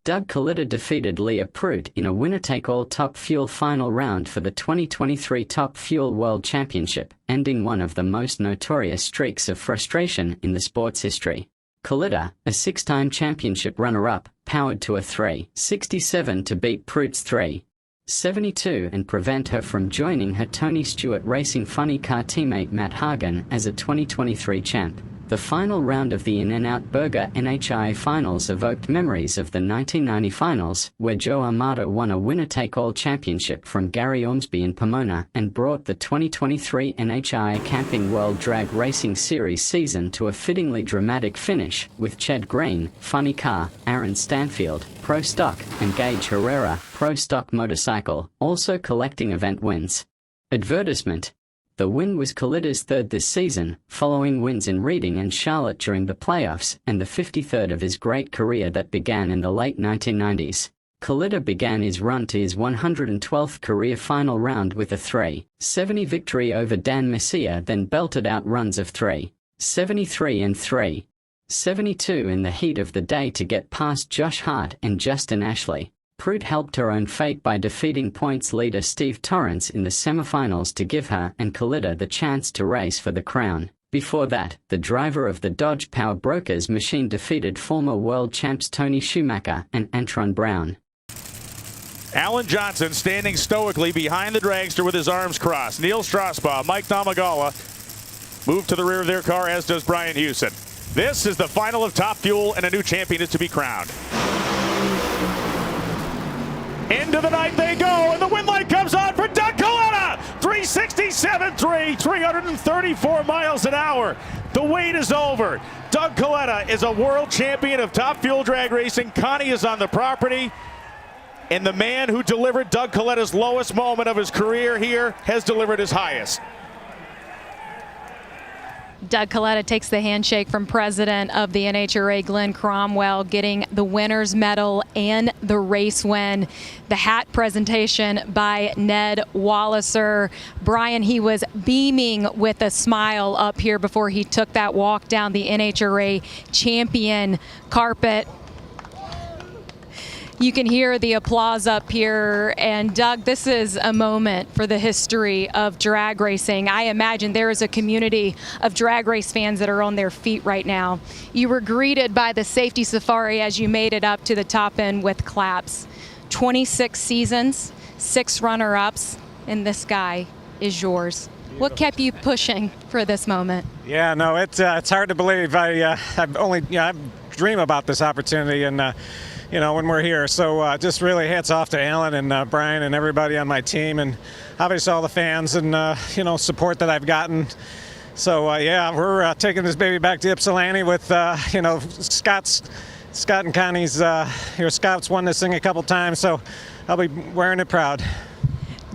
Doug Kalitta defeated Leah Prout in a winner-take-all Top Fuel final round for the 2023 Top Fuel World Championship, ending one of the most notorious streaks of frustration in the sport's history. Kalitta, a six-time championship runner-up, powered to a 3.67 to beat Prout's 3.72 and prevent her from joining her Tony Stewart Racing funny car teammate Matt Hagan as a 2023 champ. The final round of the In-N-Out Burger NHRA finals evoked memories of the 1990 finals, where Joe Amato won a winner-take-all championship from Gary Ormsby in Pomona and brought the 2023 NHRA Camping World Drag Racing Series season to a fittingly dramatic finish, with Ched Green, funny car, Aaron Stanfield, Pro Stock, and Gage Herrera, Pro Stock Motorcycle, also collecting event wins. Advertisement. The win was Kalitta's third this season, following wins in Reading and Charlotte during the playoffs, and the 53rd of his great career that began in the late 1990s. Kalitta began his run to his 112th career final round with a 3.70 victory over Dan Messia, then belted out runs of 3.73 and 3.72 in the heat of the day to get past Josh Hart and Justin Ashley. Prout helped her own fate by defeating points leader Steve Torrence in the semifinals to give her and Kalitta the chance to race for the crown. Before that, the driver of the Dodge Power Brokers machine defeated former world champs Tony Schumacher and Antron Brown. Alan Johnson standing stoically behind the dragster with his arms crossed. Neil Strasbaugh, Mike Namagala move to the rear of their car, as does Brian Hewson. This is the final of Top Fuel, and a new champion is to be crowned. Into the night they go, and the win light comes on for Doug Kalitta. 367.3, 334 miles an hour. The wait is over. Doug Kalitta is a world champion of Top Fuel drag racing. Connie is on the property. And the man who delivered Doug Kalitta's lowest moment of his career here has delivered his highest. Doug Kalitta takes the handshake from president of the NHRA, Glenn Cromwell, getting the winner's medal and the race win. The hat presentation by Ned Walliser. Brian, he was beaming with a smile up here before he took that walk down the NHRA champion carpet. You can hear the applause up here, and Doug, this is a moment for the history of drag racing. I imagine there is a community of drag race fans that are on their feet right now. You were greeted by the safety safari as you made it up to the top end with claps. 26 seasons, 6 runner-ups, and this guy is yours. What kept you pushing for this moment? Yeah, no, it's hard to believe. I dream about this opportunity, and when we're here. So just really hats off to Alan and Brian and everybody on my team, and obviously all the fans and, support that I've gotten. So, we're taking this baby back to Ypsilanti with, Scott and Connie's, Scott's won this thing a couple times, so I'll be wearing it proud.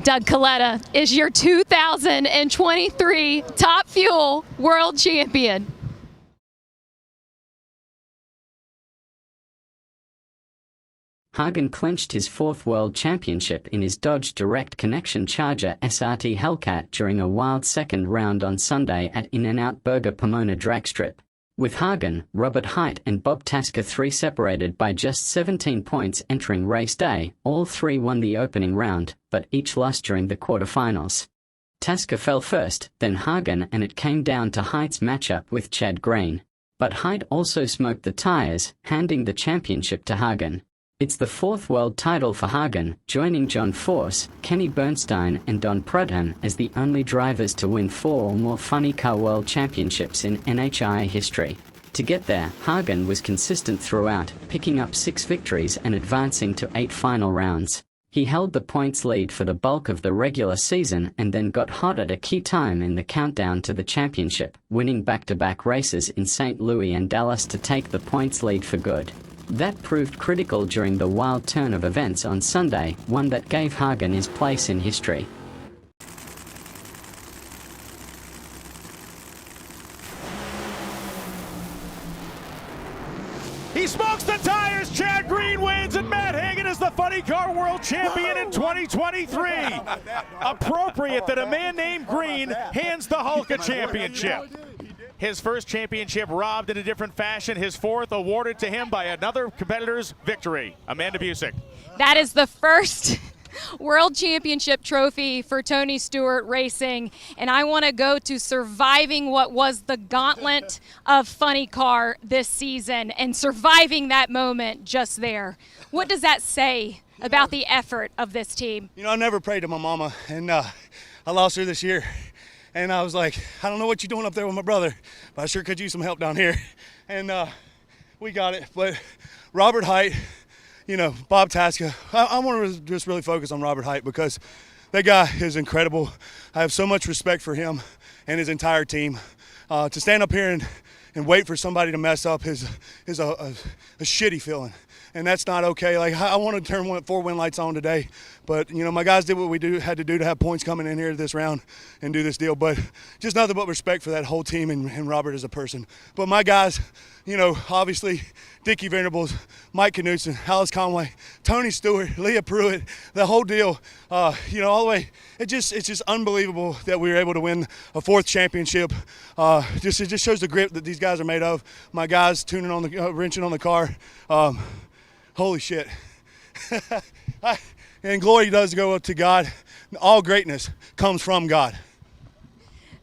Doug Kalitta is your 2023 Top Fuel World Champion. Hagan clinched his 4th World Championship in his Dodge Direct Connection Charger SRT Hellcat during a wild second round on Sunday at In-N-Out Burger Pomona Drag Strip. With Hagan, Robert Height and Bob Tasker 3 separated by just 17 points entering race day, all 3 won the opening round, but each lost during the quarterfinals. Tasker fell first, then Hagan, and it came down to Height's matchup with Ched Green. But Height also smoked the tires, handing the championship to Hagan. It's the 4th world title for Hagan, joining John Force, Kenny Bernstein and Don Prudhomme as the only drivers to win 4 or more funny car world championships in NHRA history. To get there, Hagan was consistent throughout, picking up 6 victories and advancing to 8 final rounds. He held the points lead for the bulk of the regular season and then got hot at a key time in the countdown to the championship, winning back-to-back races in St. Louis and Dallas to take the points lead for good. That proved critical during the wild turn of events on Sunday, one that gave Hagan his place in history. He smokes the tires. Chad Green wins, and Matt Hagan is the funny car world champion in 2023. Appropriate that a man named Green hands the Hulk a championship. his first championship robbed in a different fashion, his fourth awarded to him by another competitor's victory. Amanda Busick. That is the first World Championship trophy for Tony Stewart Racing, and I want to go to surviving what was the gauntlet of Funny Car this season and surviving that moment just there. What does that say about the effort of this team? You know, I never prayed to my mama, and I lost her this year. And I was like, I don't know what you're doing up there with my brother, but I sure could use some help down here. And we got it. But Robert Height, you know, Bob Tasca, I want to just really focus on Robert Height because that guy is incredible. I have so much respect for him and his entire team. To stand up here and wait for somebody to mess up is a shitty feeling. And that's not okay. Like, I want to turn 4 win lights on today, but you know, my guys did what we had to do to have points coming in here this round and do this deal. But just nothing but respect for that whole team and Robert as a person. But my guys, you know, obviously Dickie Venerables, Mike Knudsen, Alice Conway, Tony Stewart, Leah Pruitt, the whole deal. You know, all the way. It's just unbelievable that we were able to win a 4th championship. It just shows the grit that these guys are made of. My guys tuning on the wrenching on the car. Holy shit. And glory does go up to God. All greatness comes from God.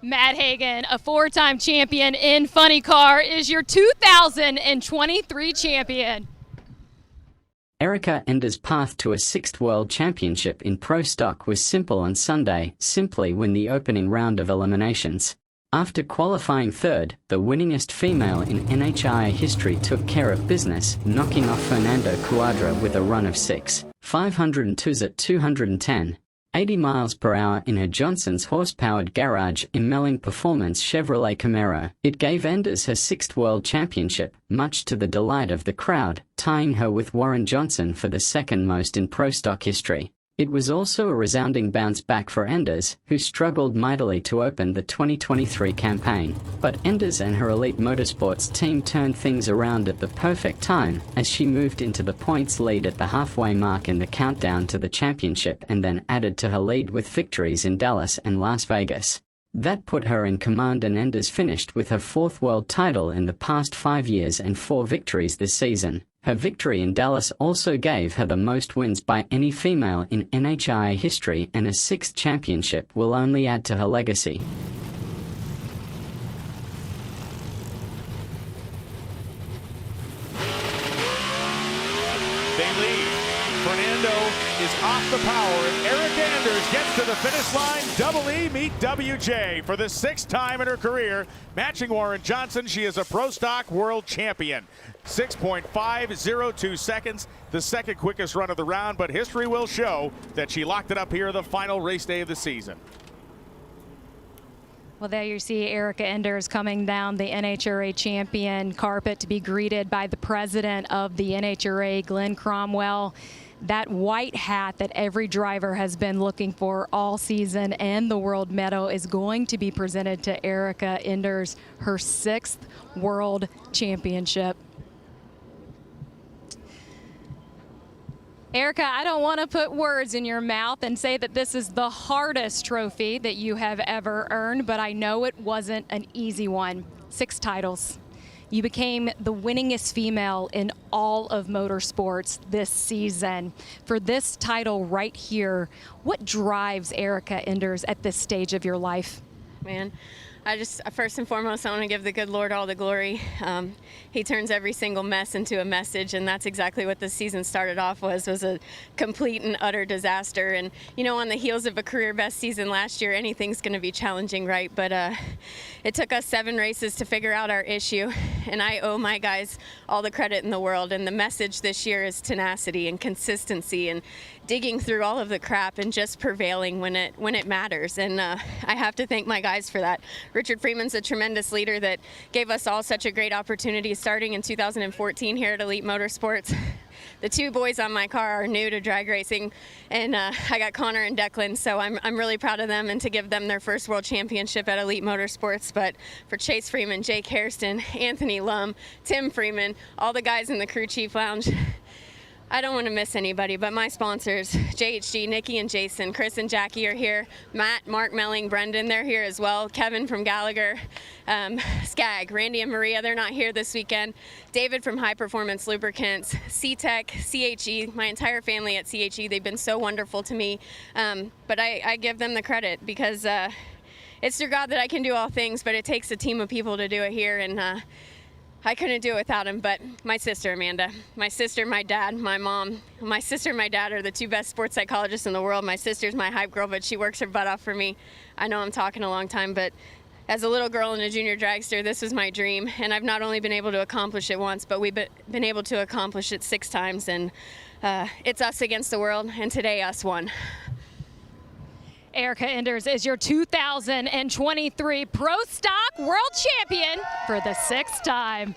Matt Hagan, a 4-time champion in Funny Car, is your 2023 champion. Erica Ender's path to a 6th World Championship in Pro Stock was simple on Sunday, simply win the opening round of eliminations. After qualifying 3rd, the winningest female in NHRA history took care of business, knocking off Fernando Cuadra with a run of 502s at 210, 80 miles per hour in her Johnson's horse-powered garage Emelling Performance Chevrolet Camaro. It gave Enders her 6th World Championship, much to the delight of the crowd, tying her with Warren Johnson for the 2nd most in Pro Stock history. It was also a resounding bounce back for Enders, who struggled mightily to open the 2023 campaign. But Enders and her Elite Motorsports team turned things around at the perfect time, as she moved into the points lead at the halfway mark in the countdown to the championship and then added to her lead with victories in Dallas and Las Vegas. That put her in command, and Enders finished with her 4th world title in the past 5 years and 4 victories this season. Her victory in Dallas also gave her the most wins by any female in NHRA history, and a 6th championship will only add to her legacy. They lead. Fernando is off the power, and Erica Enders gets to the finish line. Double E meet WJ for the 6th time in her career. Matching Warren Johnson, she is a Pro Stock World Champion. 6.502 seconds, the 2nd quickest run of the round, but history will show that she locked it up here the final race day of the season. Well, there you see Erica Enders coming down the NHRA champion carpet to be greeted by the president of the NHRA, Glenn Cromwell. That white hat that every driver has been looking for all season, and the world medal is going to be presented to Erica Enders, her 6th world championship. Erica, I don't want to put words in your mouth and say that this is the hardest trophy that you have ever earned, but I know it wasn't an easy one. 6 titles. You became the winningest female in all of motorsports this season. For this title right here, what drives Erica Enders at this stage of your life? Man, I just, first and foremost, I want to give the good Lord all the glory. He turns every single mess into a message, and that's exactly what this season started off was a complete and utter disaster. And, you know, on the heels of a career best season last year, anything's going to be challenging, right? But it took us 7 races to figure out our issue, and I owe my guys all the credit in the world. And the message this year is tenacity and consistency and digging through all of the crap and just prevailing when it matters. And I have to thank my guys for that. Richard Freeman's a tremendous leader that gave us all such a great opportunity starting in 2014 here at Elite Motorsports. The 2 boys on my car are new to drag racing, and I got Connor and Declan, so I'm really proud of them and to give them their 1st world championship at Elite Motorsports. But for Chase Freeman, Jake Hairston, Anthony Lum, Tim Freeman, all the guys in the crew chief lounge, I don't want to miss anybody, but my sponsors, JHG, Nikki and Jason, Chris and Jackie are here, Matt, Mark, Melling, Brendan, they're here as well, Kevin from Gallagher, Skag, Randy and Maria, they're not here this weekend, David from High Performance Lubricants, C-Tech, CHE, my entire family at CHE, they've been so wonderful to me, but I give them the credit because it's through God that I can do all things, but it takes a team of people to do it here, and I couldn't do it without him, but my sister, Amanda, my sister, my dad, my mom, my sister and my dad are the two best sports psychologists in the world. My sister's my hype girl, but she works her butt off for me. I know I'm talking a long time, but as a little girl and a junior dragster, this was my dream, and I've not only been able to accomplish it once, but we've been able to accomplish it 6 times, and it's us against the world, and today us won. Erica Enders is your 2023 Pro Stock World Champion for the 6th time.